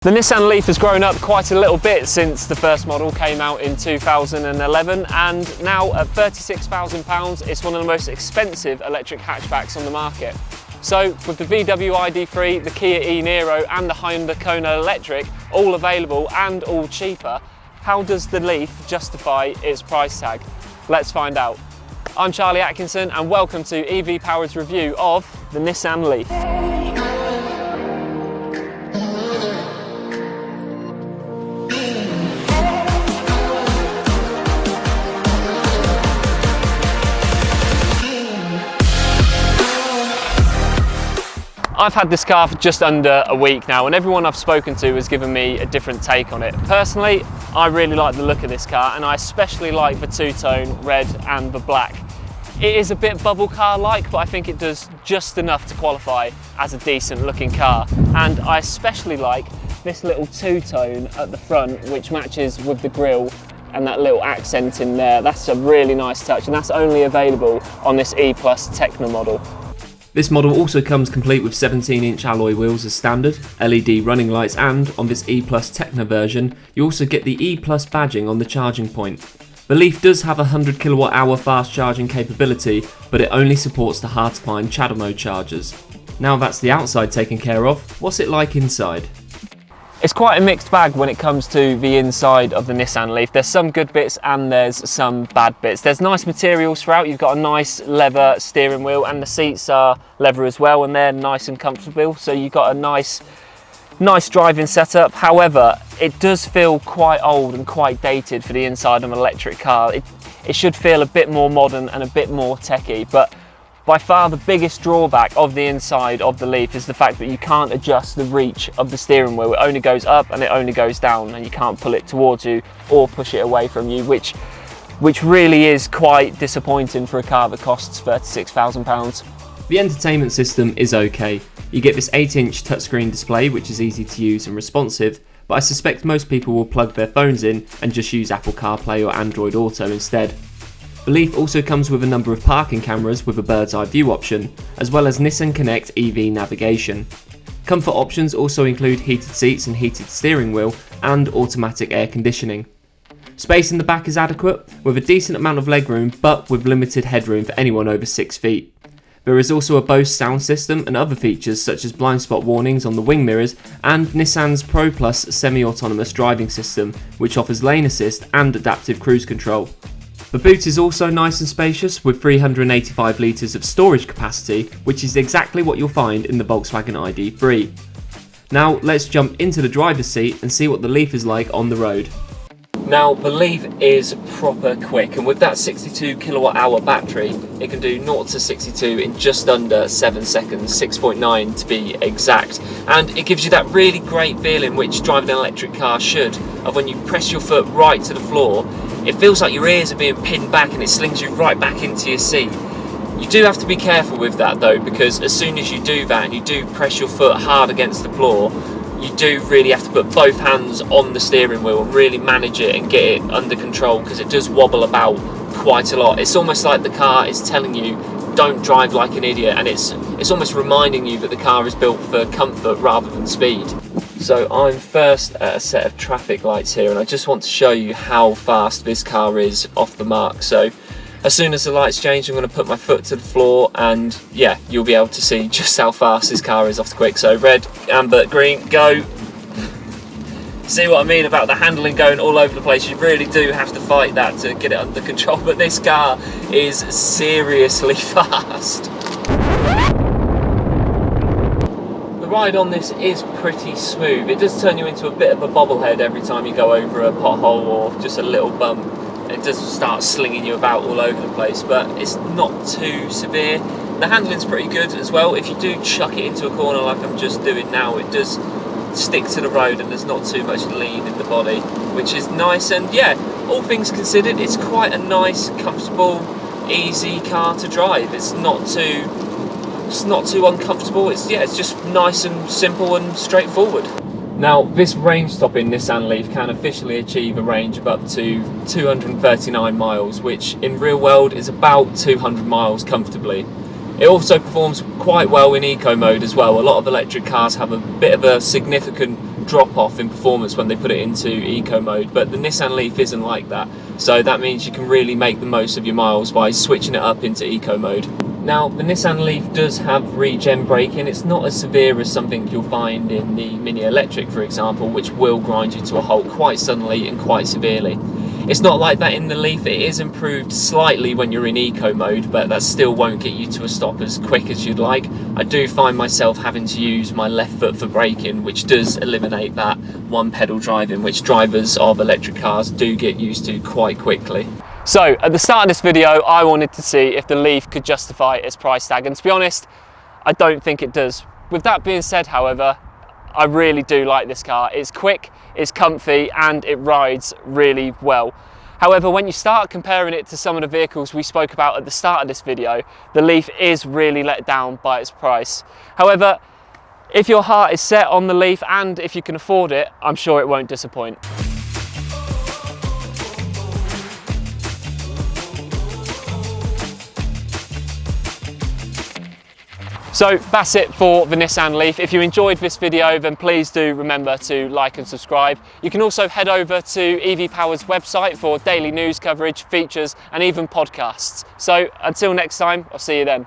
The Nissan Leaf has grown up quite a little bit since the first model came out in 2011, and now at £36,000 it's one of the most expensive electric hatchbacks on the market. So with the VW ID.3, the Kia e-Niro and the Honda Kona Electric all available and all cheaper, how does the Leaf justify its price tag? Let's find out. I'm Charlie Atkinson and welcome to EV Powered's review of the Nissan Leaf. I've had this car for just under a week now, and everyone I've spoken to has given me a different take on it. Personally, I really like the look of this car, and I especially like the two-tone red and the black. It is a bit bubble car-like, but I think it does just enough to qualify as a decent looking car. And I especially like this little two-tone at the front, which matches with the grille and that little accent in there. That's a really nice touch, and that's only available on this e+Tekna model. This model also comes complete with 17-inch alloy wheels as standard, LED running lights, and on this e+Tekna version you also get the E+ badging on the charging point. The Leaf does have a 100 kWh fast charging capability, but it only supports the hard to find shadow mode chargers. Now that's the outside taken care of, what's it like inside? It's quite a mixed bag when it comes to the inside of the Nissan Leaf. There's some good bits and there's some bad bits. There's nice materials throughout. You've got a nice leather steering wheel, and the seats are leather as well, and they're nice and comfortable. So you've got a nice driving setup. However, it does feel quite old and quite dated for the inside of an electric car. It should feel a bit more modern and a bit more techy, but by far the biggest drawback of the inside of the Leaf is the fact that you can't adjust the reach of the steering wheel. It only goes up and it only goes down, and you can't pull it towards you or push it away from you, which really is quite disappointing for a car that costs £36,000. The entertainment system is okay. You get this 8-inch touchscreen display which is easy to use and responsive, but I suspect most people will plug their phones in and just use Apple CarPlay or Android Auto instead. The Leaf also comes with a number of parking cameras with a bird's eye view option, as well as Nissan Connect EV navigation. Comfort options also include heated seats and heated steering wheel and automatic air conditioning. Space in the back is adequate, with a decent amount of legroom but with limited headroom for anyone over 6 feet. There is also a Bose sound system and other features such as blind spot warnings on the wing mirrors and Nissan's Pro Plus semi-autonomous driving system, which offers lane assist and adaptive cruise control. The boot is also nice and spacious with 385 litres of storage capacity, which is exactly what you'll find in the Volkswagen ID.3. Now let's jump into the driver's seat and see what the Leaf is like on the road. Now the Leaf is proper quick, and with that 62 kWh battery it can do 0 to 62 in just under 7 seconds, 6.9 to be exact, and it gives you that really great feeling which driving an electric car should, of when you press your foot right to the floor. It feels like your ears are being pinned back and it slings you right back into your seat. You do have to be careful with that though, because as soon as you do that and you do press your foot hard against the floor, you do really have to put both hands on the steering wheel and really manage it and get it under control, because it does wobble about quite a lot. It's almost like the car is telling you don't drive like an idiot, and it's almost reminding you that the car is built for comfort rather than speed. So I'm first at a set of traffic lights here, and I just want to show you how fast this car is off the mark. So as soon as the lights change, I'm going to put my foot to the floor, and yeah, you'll be able to see just how fast this car is off the quick. So red, amber, green, go. See what I mean about the handling going all over the place? You really do have to fight that to get it under control, but this car is seriously fast. The ride on this is pretty smooth. It does turn you into a bit of a bobblehead every time you go over a pothole or just a little bump. It does start slinging you about all over the place, but it's not too severe. The handling's pretty good as well. If you do chuck it into a corner like I'm just doing now, it does stick to the road and there's not too much lean in the body, which is nice. And yeah, all things considered, it's quite a nice, comfortable, easy car to drive. It's not too uncomfortable. It's just nice and simple and straightforward. Now this range stopping Nissan Leaf can officially achieve a range of up to 239 miles, which in real world is about 200 miles comfortably. It also performs quite well in eco mode as well. A lot of electric cars have a bit of a significant drop off in performance when they put it into eco mode, but the Nissan Leaf isn't like that. So that means you can really make the most of your miles by switching it up into eco mode. Now, the Nissan Leaf does have regen braking. It's not as severe as something you'll find in the Mini Electric, for example, which will grind you to a halt quite suddenly and quite severely. It's not like that in the Leaf. It is improved slightly when you're in eco mode, but that still won't get you to a stop as quick as you'd like. I do find myself having to use my left foot for braking, which does eliminate that one pedal driving, which drivers of electric cars do get used to quite quickly. So at the start of this video, I wanted to see if the Leaf could justify its price tag, and to be honest, I don't think it does. With that being said, however, I really do like this car. It's quick, it's comfy, and it rides really well. However, when you start comparing it to some of the vehicles we spoke about at the start of this video, the Leaf is really let down by its price. However, if your heart is set on the Leaf and if you can afford it, I'm sure it won't disappoint. So that's it for the Nissan Leaf. If you enjoyed this video, then please do remember to like and subscribe. You can also head over to EV Power's website for daily news coverage, features, and even podcasts. So until next time, I'll see you then.